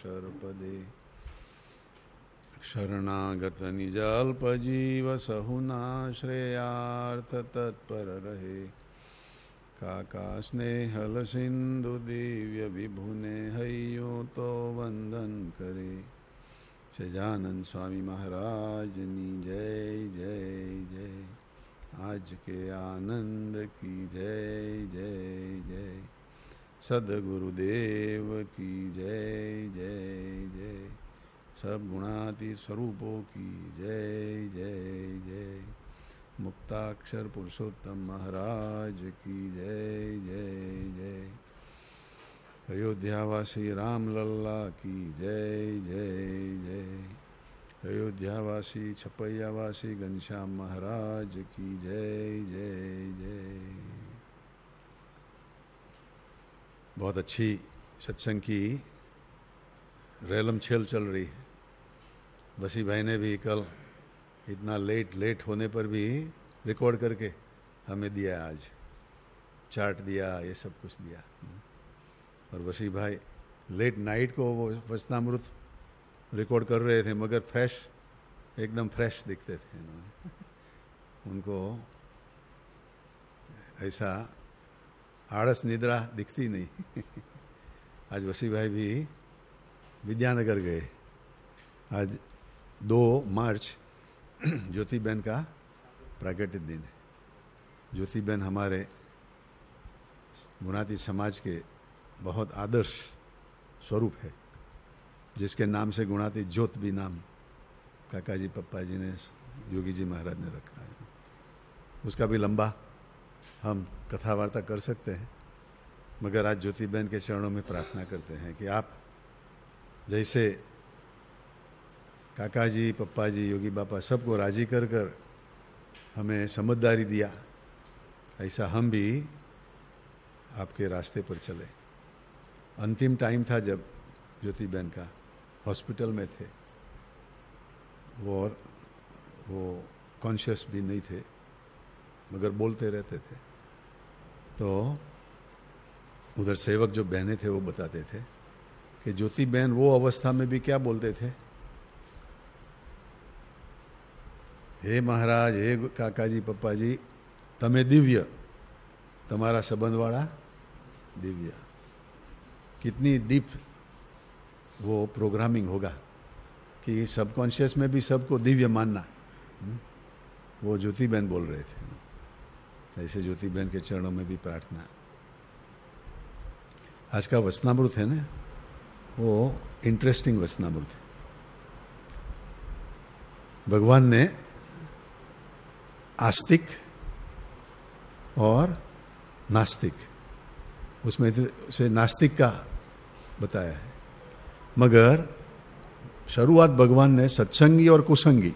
अक्षरपदे शरणागत निजाल्पजीव सहुना श्रेयार्थ तत्पर रहे काका स्नेहल सिंधु दिव्य विभुने हयो तो वंदन करे। सजानंद स्वामी महाराज नी जय जय जय। आज के आनंद की जय जय जय। सदगुरुदेव की जय जय जय। सब गुणातीत स्वरूपों की जय जय जय। मुक्ताक्षर पुरुषोत्तम महाराज की जय जय जय। अयोध्यावासी राम लल्ला की जय जय जय। अयोध्यावासी छपैयावासी घनश्याम महाराज की जय जय जय। बहुत अच्छी सत्संग की रेलम छेल चल रही है। बसी भाई ने भी कल इतना लेट होने पर भी रिकॉर्ड करके हमें दिया, आज चार्ट दिया, ये सब कुछ दिया। और बसी भाई लेट नाइट को वो वचनामृत रिकॉर्ड कर रहे थे, मगर एकदम फ्रेश दिखते थे उनको ऐसा आड़स निद्रा दिखती नहीं। आज वसी भाई भी विद्यानगर गए। आज 2 मार्च ज्योतिबेन का प्राकट्य दिन है। ज्योतिबेन हमारे गुणातीत समाज के बहुत आदर्श स्वरूप है, जिसके नाम से गुणातीत ज्योत भी नाम काका जी पप्पा जी ने, योगी जी महाराज ने रखा है। उसका भी लंबा हम कथा वार्ता कर सकते हैं, मगर आज ज्योतिबेन के चरणों में प्रार्थना करते हैं कि आप जैसे काका जी पप्पा जी योगी बापा सबको राजी कर कर हमें समझदारी दिया, ऐसा हम भी आपके रास्ते पर चले। अंतिम टाइम था जब ज्योतिबेन का, हॉस्पिटल में थे वो कॉन्शियस भी नहीं थे, मगर बोलते रहते थे। तो उधर सेवक जो बहनें थे वो बताते थे कि ज्योतिबेन वो अवस्था में भी क्या बोलते थे, हे महाराज, हे काका जी पप्पा जी, तमे दिव्य, तुम्हारा संबंध वाला दिव्य। कितनी डीप वो प्रोग्रामिंग होगा कि सबकॉन्शियस में भी सबको दिव्य मानना। वो ज्योतिबेन बोल रहे थे। ऐसे ज्योतिबेन के चरणों में भी प्रार्थना। आज का वचनामृत है ना, वो इंटरेस्टिंग वचनामृत है। भगवान ने आस्तिक और नास्तिक, उसमें से नास्तिक का बताया है, मगर शुरुआत भगवान ने सत्संगी और कुसंगी,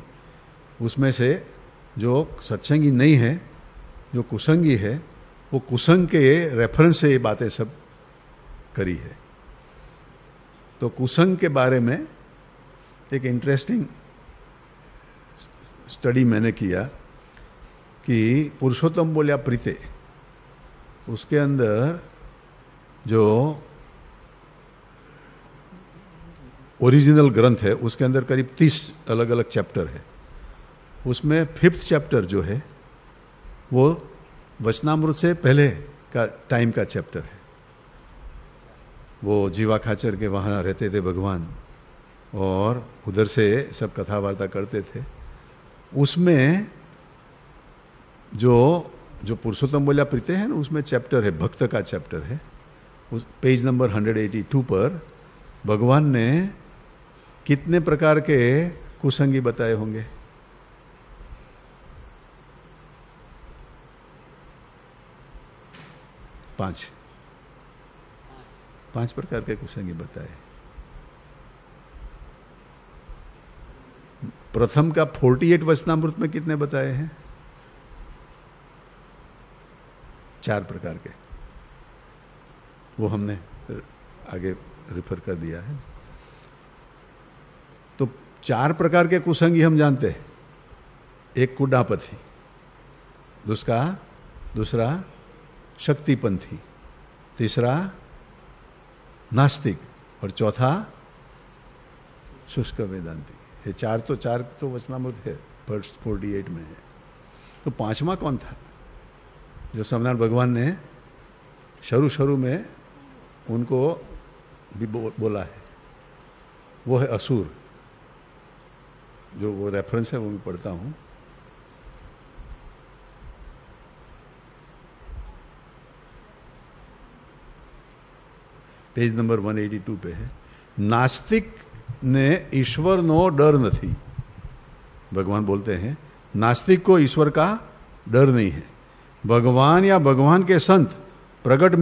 उसमें से जो सत्संगी नहीं है, जो कुसंगी है, वो कुसंग के रेफरेंस से ये बातें सब करी है। तो कुसंग के बारे में एक इंटरेस्टिंग स्टडी मैंने किया कि पुरुषोत्तम बोल्या प्रीते, उसके अंदर जो ओरिजिनल ग्रंथ है उसके अंदर करीब 30 अलग अलग चैप्टर है। उसमें 5th चैप्टर जो है वो वचनामृत से पहले का टाइम का चैप्टर है। वो जीवा खाचर के वहाँ रहते थे भगवान, और उधर से सब कथा वार्ता करते थे। उसमें जो पुरुषोत्तम बोल्या प्रीते है ना, उसमें चैप्टर है, भक्त का चैप्टर है। उस पेज नंबर 182 पर भगवान ने कितने प्रकार के कुसंगी बताए होंगे? 5 प्रकार के कुसंगी बताए। प्रथम का 48 वचनामृत में कितने बताए हैं? 4 प्रकार के। वो हमने आगे रिफर कर दिया है। तो 4 प्रकार के कुसंगी हम जानते हैं। एक कुडापथी, दूसरा शक्तिपंथी, तीसरा नास्तिक, और चौथा शुष्क वेदांती। ये चार तो वचनामृत है, फर्स्ट 48 में है। तो पांचवा कौन था जो स्वामीनारायण भगवान ने शुरू में उनको भी बोला है? वो है असुर। जो वो रेफरेंस है वो मैं पढ़ता हूं। पेज नंबर 182 पे है। नास्तिक ने ईश्वर नो डर नहीं। भगवान बोलते हैं नास्तिक को ईश्वर का डर नहीं है। भगवान या भगवान के संत प्रकट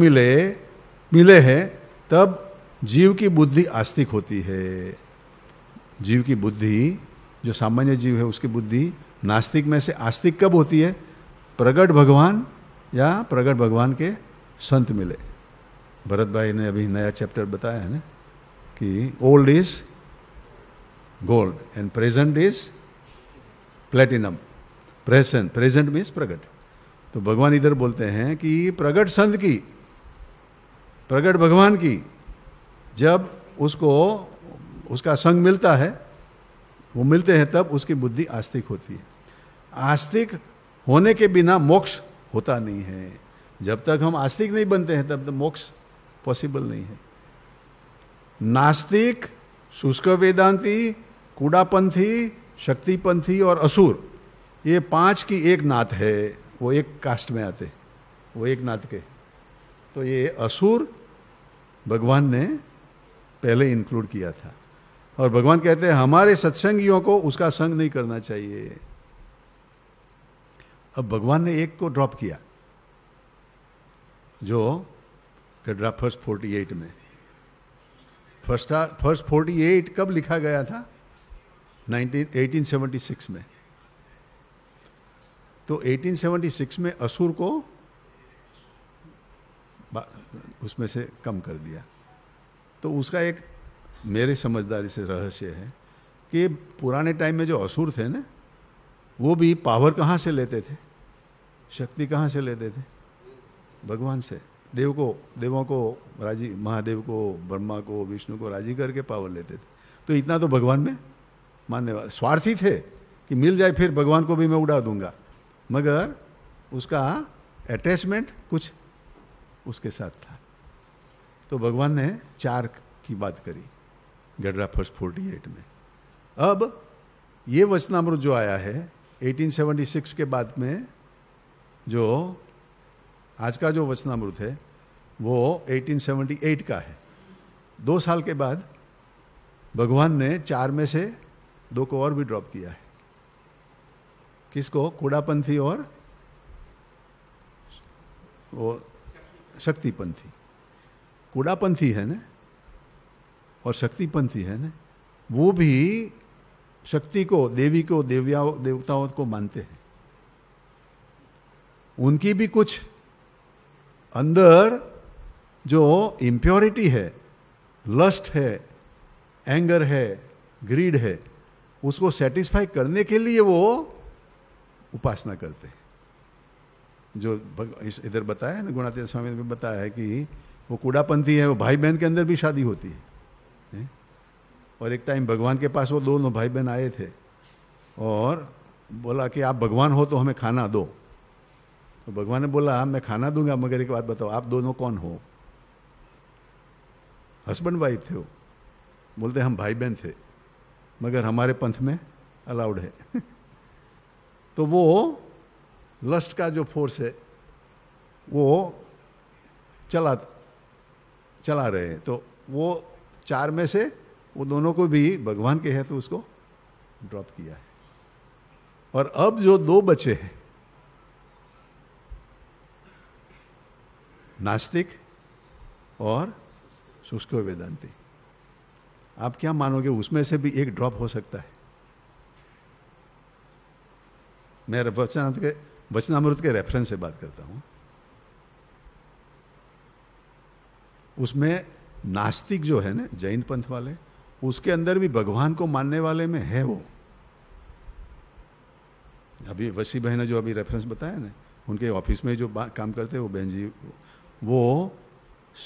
मिले हैं तब जीव की बुद्धि आस्तिक होती है। जीव की बुद्धि, जो सामान्य जीव है उसकी बुद्धि नास्तिक में से आस्तिक कब होती है? प्रकट भगवान या प्रकट भगवान के संत मिले। भरत भाई ने अभी नया चैप्टर बताया है ना कि old is gold and present is platinum. Present means प्रकट। तो भगवान इधर बोलते हैं कि प्रकट संत की, प्रकट भगवान की जब उसको उसका संग मिलता है, वो मिलते हैं तब उसकी बुद्धि आस्तिक होती है। आस्तिक होने के बिना मोक्ष होता नहीं है। जब तक हम आस्तिक नहीं बनते हैं तब तक मोक्ष पॉसिबल नहीं है। नास्तिक, शुष्क वेदांती, कूड़ापंथी, शक्तिपंथी और असुर, ये पांच की एक नात है। वो एक कास्ट में आते, वो एक नात के। तो ये असुर भगवान ने पहले इंक्लूड किया था। और भगवान कहते हैं हमारे सत्संगियों को उसका संग नहीं करना चाहिए। अब भगवान ने एक को ड्रॉप किया, जो ड्रॉप फर्स्ट 48 में। फर्स्ट 48 कब लिखा गया था? 1876 में। तो 1876 में असुर को उसमें से कम कर दिया। तो उसका एक मेरे समझदारी से रहस्य है कि पुराने टाइम में जो असुर थे ना, वो भी पावर कहाँ से लेते थे? शक्ति कहाँ से लेते थे? भगवान से। देवों को राजी, महादेव को, ब्रह्मा को, विष्णु को राजी करके पावर लेते थे। तो इतना तो भगवान में मानने वाले स्वार्थी थे कि मिल जाए फिर भगवान को भी मैं उड़ा दूंगा, मगर उसका अटैचमेंट कुछ उसके साथ था। तो भगवान ने 4 की बात करी गडरा फर्स्ट 48 में। अब ये वचनामृत जो आया है 1876 के बाद में, जो आज का जो वचनामृत है वो 1878 का है। 2 साल के बाद भगवान ने 4 में से 2 को और भी ड्रॉप किया है। किसको? कूड़ापंथी और वो शक्तिपंथी। कूड़ापंथी है ना और शक्तिपंथी है ना, वो भी शक्ति को, देवी को, देवताओं को मानते हैं। उनकी भी कुछ अंदर जो इम्प्योरिटी है, लस्ट है, एंगर है, ग्रीड है, उसको सेटिस्फाई करने के लिए वो उपासना करते हैं। जो इधर बताया है ना, गुणातीत स्वामी ने भी बताया है कि वो कूड़ापंथी है, वो भाई बहन के अंदर भी शादी होती है। और एक टाइम भगवान के पास वो दोनों भाई बहन आए थे और बोला कि आप भगवान हो तो हमें खाना दो। तो भगवान ने बोला मैं खाना दूंगा, मगर एक बात बताओ, आप दोनों कौन हो? हस्बैंड वाइफ थे वो। बोलते हम भाई बहन थे, मगर हमारे पंथ में अलाउड है। तो वो लस्ट का जो फोर्स है वो चला रहे हैं। तो वो 4 में से वो दोनों को भी भगवान के है तो उसको ड्रॉप किया है। और अब जो 2 बचे हैं, नास्तिक और शुष्क वेदांती, आप क्या मानोगे उसमें से भी एक ड्रॉप हो सकता है? मैं वचनामृत के रेफरेंस से बात करता हूं। उसमें नास्तिक जो है ना, जैन पंथ वाले, उसके अंदर भी भगवान को मानने वाले में है वो। अभी वसी बहन ने जो अभी रेफरेंस बताया ना, उनके ऑफिस में जो काम करते हैं वो बहन जी, वो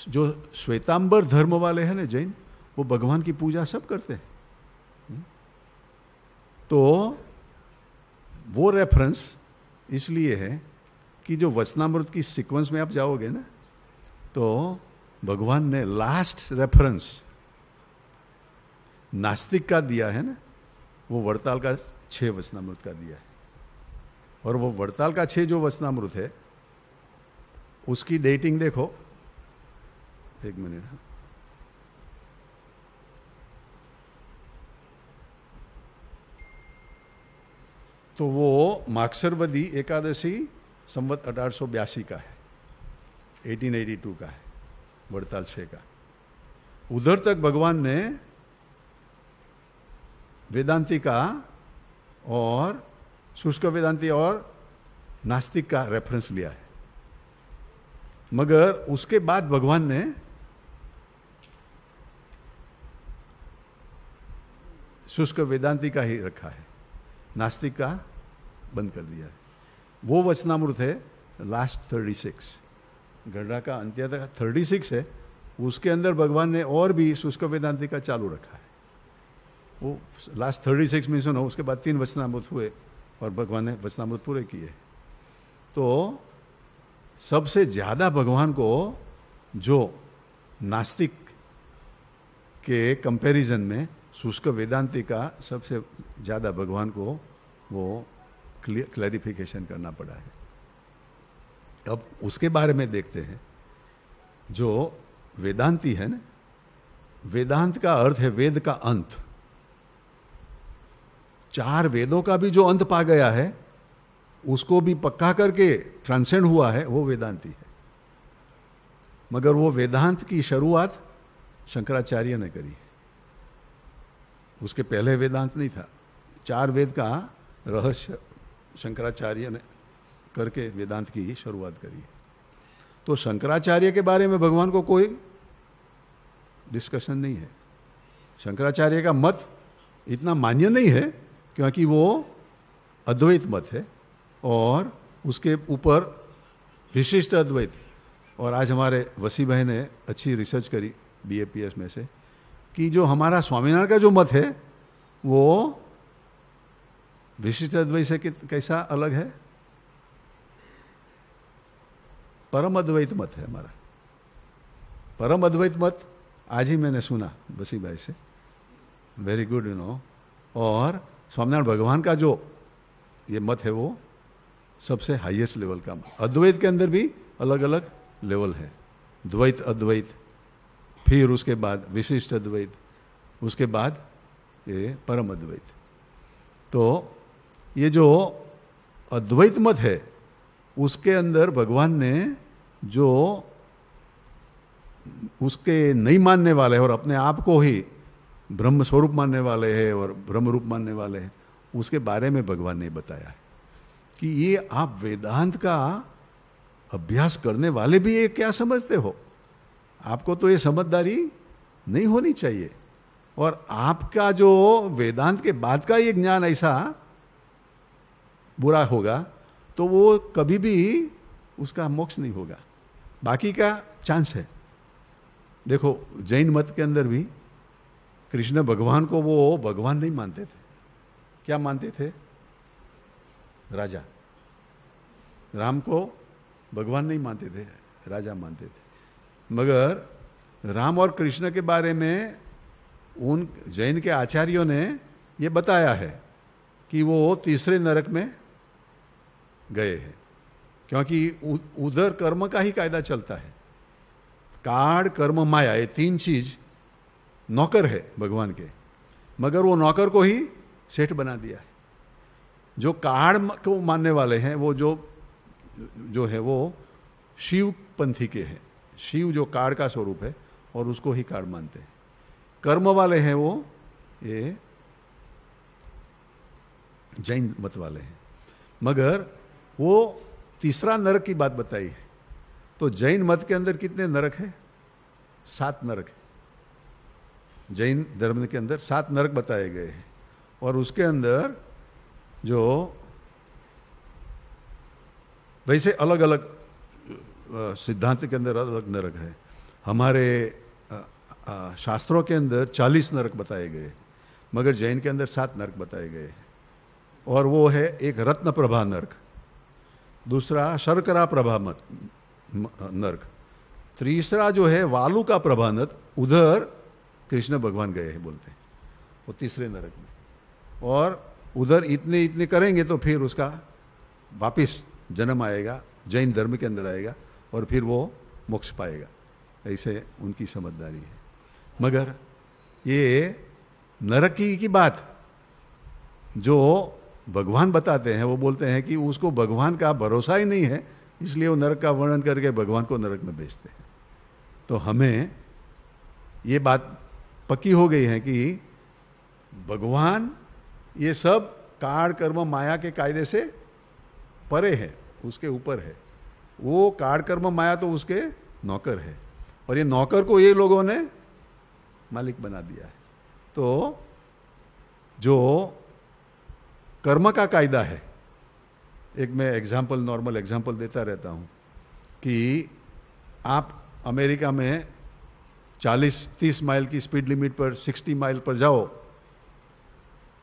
जो श्वेतांबर धर्म वाले हैं ना जैन, वो भगवान की पूजा सब करते हैं। तो वो रेफरेंस इसलिए है कि जो वचनामृत की सीक्वेंस में आप जाओगे ना, तो भगवान ने लास्ट रेफरेंस नास्तिक का दिया है ना, वो वड़ताल का 6 वचनामृत का दिया है। और वो वड़ताल का 6 जो वचनामृत है उसकी डेटिंग देखो, एक मिनट, तो वो माक्षरवदी एकादशी संवत 1882 का है, 1882 का है, वड़ताल 6 का। उधर तक भगवान ने वेदांती का और शुष्क वेदांती और नास्तिक का रेफरेंस लिया है, मगर उसके बाद भगवान ने शुष्क वेदांती का ही रखा है, नास्तिक का बंद कर दिया है। वो वचनामृत है लास्ट 36, गढ़ा का अंत्य तक 36 है, उसके अंदर भगवान ने और भी शुष्क वेदांती का चालू रखा है। वो लास्ट 36 में सुनो, उसके बाद 3 वचनामृत हुए और भगवान ने वचनामृत पूरे किए। तो सबसे ज्यादा भगवान को जो नास्तिक के कंपैरिजन में शुष्क वेदांती का सबसे ज्यादा भगवान को वो क्लैरिफिकेशन करना पड़ा है। अब उसके बारे में देखते हैं। जो वेदांती है ना, वेदांत का अर्थ है वेद का अंत। 4 वेदों का भी जो अंत पा गया है उसको भी पक्का करके ट्रांसेंड हुआ है, वो वेदांती है। मगर वो वेदांत की शुरुआत शंकराचार्य ने करी है, उसके पहले वेदांत नहीं था। 4 वेद का रहस्य शंकराचार्य ने करके वेदांत की शुरुआत करी है। तो शंकराचार्य के बारे में भगवान को कोई डिस्कशन नहीं है। शंकराचार्य का मत इतना मान्य नहीं है क्योंकि वो अद्वैत मत है और उसके ऊपर विशिष्ट अद्वैत। और आज हमारे वसी भाई ने अच्छी रिसर्च करी BAPS में से कि जो हमारा स्वामीनारायण का जो मत है वो विशिष्ट अद्वैत से कैसा अलग है। परम अद्वैत मत है हमारा। परम अद्वैत मत आज ही मैंने सुना वसी भाई से, वेरी गुड, यू नो। और स्वामीनारायण भगवान का जो ये मत है वो सबसे हाईएस्ट लेवल का मत। अद्वैत के अंदर भी अलग अलग लेवल है, द्वैत, अद्वैत, फिर उसके बाद विशिष्ट अद्वैत, उसके बाद ये परम अद्वैत। तो ये जो अद्वैत मत है उसके अंदर भगवान ने जो उसके नहीं मानने वाले हैं और अपने आप को ही ब्रह्म स्वरूप मानने वाले हैं और ब्रह्म रूप मानने वाले हैं, उसके बारे में भगवान ने बताया है कि ये आप वेदांत का अभ्यास करने वाले भी ये क्या समझते हो। आपको तो ये समझदारी नहीं होनी चाहिए। और आपका जो वेदांत के बाद का ये ज्ञान ऐसा बुरा होगा तो वो कभी भी उसका मोक्ष नहीं होगा। बाकी का चांस है। देखो जैन मत के अंदर भी कृष्ण भगवान को वो भगवान नहीं मानते थे। क्या मानते थे? राजा। राम को भगवान नहीं मानते थे, राजा मानते थे। मगर राम और कृष्ण के बारे में उन जैन के आचार्यों ने ये बताया है कि वो तीसरे नरक में गए हैं, क्योंकि उधर कर्म का ही कायदा चलता है। काड, कर्म, माया, ये 3 चीज नौकर है भगवान के, मगर वो नौकर को ही सेठ बना दिया है। जो काड को मानने वाले हैं वो जो है वो शिव पंथी के हैं। शिव जो काड का स्वरूप है और उसको ही काड मानते हैं। कर्म वाले हैं वो ये जैन मत वाले हैं। मगर वो तीसरा नरक की बात बताई है। तो जैन मत के अंदर कितने नरक है? 7 नरक है। जैन धर्म के अंदर 7 नरक बताए गए हैं। और उसके अंदर जो वैसे अलग अलग सिद्धांत के अंदर अलग अलग नरक है। हमारे शास्त्रों के अंदर 40 नरक बताए गए, मगर जैन के अंदर 7 नरक बताए गए हैं। और वो है एक रत्न प्रभा नर्क, दूसरा शर्करा प्रभा नर्क, तीसरा जो है वालू का प्रभा नर्क, उधर कृष्ण भगवान गए हैं बोलते हैं वो तीसरे नरक में। और उधर इतने इतने करेंगे तो फिर उसका वापिस जन्म आएगा, जैन धर्म के अंदर आएगा और फिर वो मोक्ष पाएगा। ऐसे उनकी समझदारी है। मगर ये नरक की बात जो भगवान बताते हैं, वो बोलते हैं कि उसको भगवान का भरोसा ही नहीं है, इसलिए वो नरक का वर्णन करके भगवान को नरक में भेजते हैं। तो हमें ये बात पक्की हो गई है कि भगवान ये सब काल कर्म माया के कायदे से परे है, उसके ऊपर है। वो काल कर्म माया तो उसके नौकर है, और ये नौकर को ये लोगों ने मालिक बना दिया है। तो जो कर्म का कायदा है, एक मैं एग्जाम्पल, नॉर्मल एग्जाम्पल देता रहता हूँ कि आप अमेरिका में 40-30 माइल की स्पीड लिमिट पर 60 माइल पर जाओ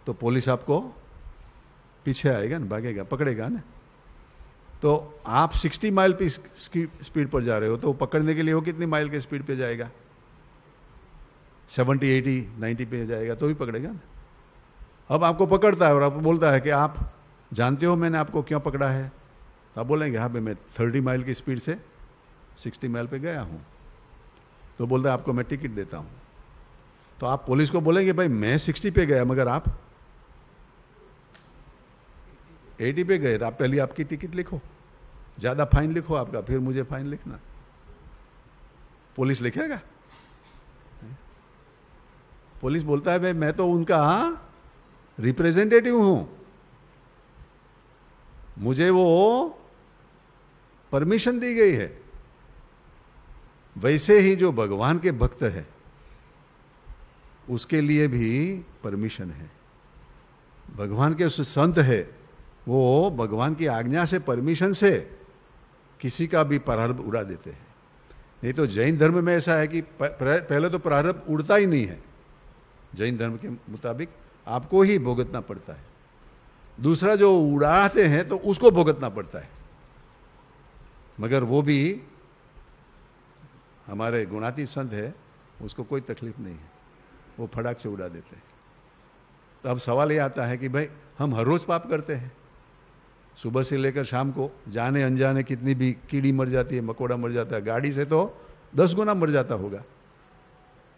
तो पुलिस आपको पीछे आएगा ना, भागेगा, पकड़ेगा ना। तो आप 60 माइल की स्पीड पर जा रहे हो तो पकड़ने के लिए वो कितनी माइल के स्पीड पे जाएगा? 70, 80, 90 पे जाएगा तो भी पकड़ेगा ना। अब आपको पकड़ता है और आपको बोलता है कि आप जानते हो मैंने आपको क्यों पकड़ा है? तो आप बोलेंगे हाँ भाई मैं 30 माइल की स्पीड से 60 माइल पे गया हूँ। तो बोलता है आपको मैं टिकट देता हूँ। तो आप पुलिस को बोलेंगे भाई मैं 60 पे गया मगर आप 80 पे गए, तो आप पहले आपकी टिकट लिखो, ज़्यादा फाइन लिखो आपका, फिर मुझे फाइन लिखना। पुलिस लिखेगा? पुलिस बोलता है भाई मैं तो उनका रिप्रेजेंटेटिव हूं, मुझे वो परमिशन दी गई है। वैसे ही जो भगवान के भक्त है उसके लिए भी परमिशन है। भगवान के संत है, वो भगवान की आज्ञा से, परमिशन से किसी का भी प्रारब्ध उड़ा देते हैं। नहीं तो जैन धर्म में ऐसा है कि पहले तो प्रारब्ध उड़ता ही नहीं है। जैन धर्म के मुताबिक आपको ही भुगतना पड़ता है। दूसरा जो उड़ाते हैं तो उसको भुगतना पड़ता है। मगर वो भी हमारे गुणातीत संत है, उसको कोई तकलीफ नहीं है, वो फटाक से उड़ा देते हैं। तो अब सवाल ये आता है कि भाई हम हर रोज पाप करते हैं, सुबह से लेकर शाम को जाने अनजाने कितनी भी कीड़ी मर जाती है, मकोड़ा मर जाता है, गाड़ी से तो 10 गुना मर जाता होगा,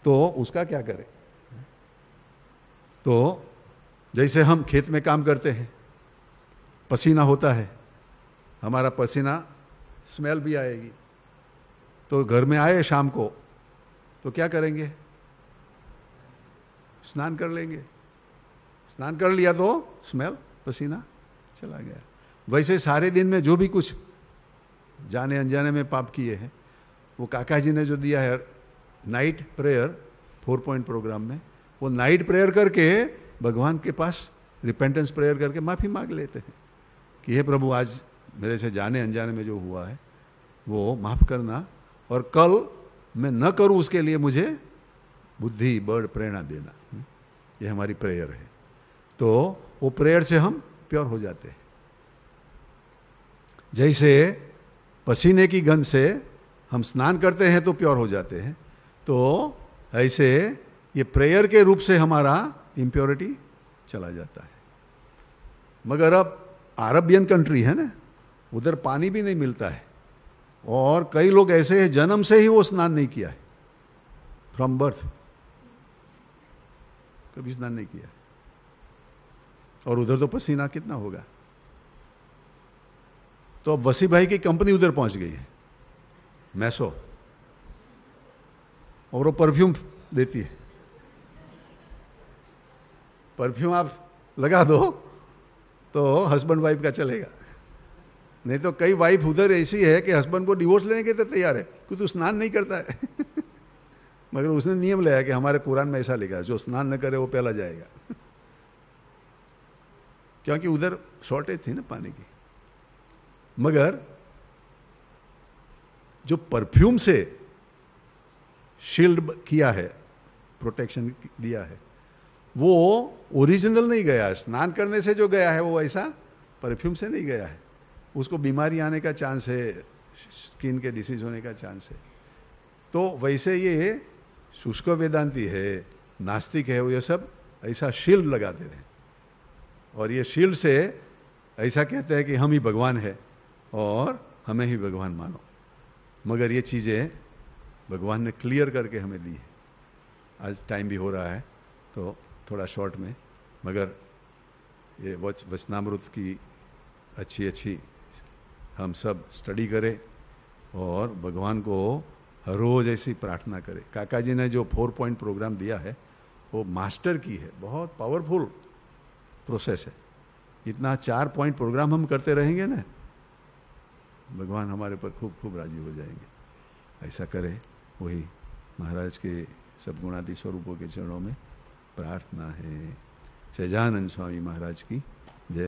तो उसका क्या करें? तो जैसे हम खेत में काम करते हैं, पसीना होता है, हमारा पसीना स्मेल भी आएगी, तो घर में आए शाम को तो क्या करेंगे? स्नान कर लेंगे। स्नान कर लिया तो स्मेल, पसीना चला गया। वैसे सारे दिन में जो भी कुछ जाने अनजाने में पाप किए हैं, वो काका जी ने जो दिया है नाइट प्रेयर 4 पॉइंट प्रोग्राम में, वो नाइट प्रेयर करके भगवान के पास रिपेंटेंस प्रेयर करके माफ़ी मांग लेते हैं कि हे प्रभु आज मेरे से जाने अनजाने में जो हुआ है वो माफ़ करना, और कल मैं न करूं उसके लिए मुझे बुद्धि, बल, प्रेरणा देना। ये हमारी प्रेयर है। तो वो प्रेयर से हम प्योर हो जाते हैं। जैसे पसीने की गंध से हम स्नान करते हैं तो प्योर हो जाते हैं, तो ऐसे ये प्रेयर के रूप से हमारा इम्प्योरिटी चला जाता है। मगर अब अरबियन कंट्री है ना, उधर पानी भी नहीं मिलता है, और कई लोग ऐसे हैं जन्म से ही वो स्नान नहीं किया है, फ्रॉम बर्थ कभी स्नान नहीं किया, और उधर तो पसीना कितना होगा। तो अब वसी भाई की कंपनी उधर पहुंच गई है, मैसो, और वो परफ्यूम देती है। परफ्यूम आप लगा दो तो हस्बैंड वाइफ का चलेगा। नहीं तो कई वाइफ उधर ऐसी है कि हस्बैंड को डिवोर्स लेने के लिए तैयार है कि तू स्नान नहीं करता है मगर उसने नियम लिया कि हमारे कुरान में ऐसा लिखा है, जो स्नान न करे वो पहला जाएगा क्योंकि उधर शॉर्टेज थी ना पानी की। मगर जो परफ्यूम से शील्ड किया है, प्रोटेक्शन दिया है, वो ओरिजिनल नहीं गया है। स्नान करने से जो गया है वो ऐसा परफ्यूम से नहीं गया है। उसको बीमारी आने का चांस है, स्किन के डिसीज होने का चांस है। तो वैसे ये शुष्क वेदांती है, नास्तिक है, वो ये सब ऐसा शील्ड लगाते थे और ये शील्ड से ऐसा कहते हैं कि हम ही भगवान है और हमें ही भगवान मानो। मगर ये चीज़ें भगवान ने क्लियर करके हमें दी है। आज टाइम भी हो रहा है तो थोड़ा शॉर्ट में, मगर ये वचनामृत की अच्छी हम सब स्टडी करें और भगवान को हर रोज़ ऐसी प्रार्थना करें। काका जी ने जो 4 पॉइंट प्रोग्राम दिया है वो मास्टर की है, बहुत पावरफुल प्रोसेस है। इतना 4 पॉइंट प्रोग्राम हम करते रहेंगे ना, भगवान हमारे पर खूब खूब राजी हो जाएंगे। ऐसा करें, वही महाराज के सब गुणादि स्वरूपों के चरणों में प्रार्थना है। सहजानंद स्वामी महाराज की जय।